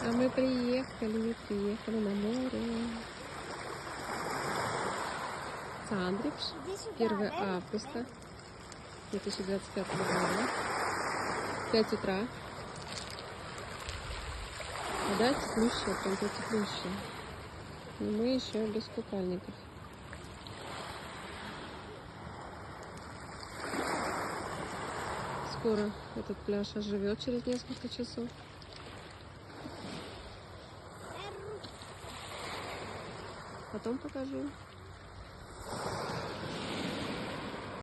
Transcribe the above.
А мы приехали на море. Сандрикш, 1 августа 2025 года, 5 утра. Вода теплющая, прям теплющая. Но мы еще без купальников. Скоро этот пляж оживет через несколько часов. Потом покажу.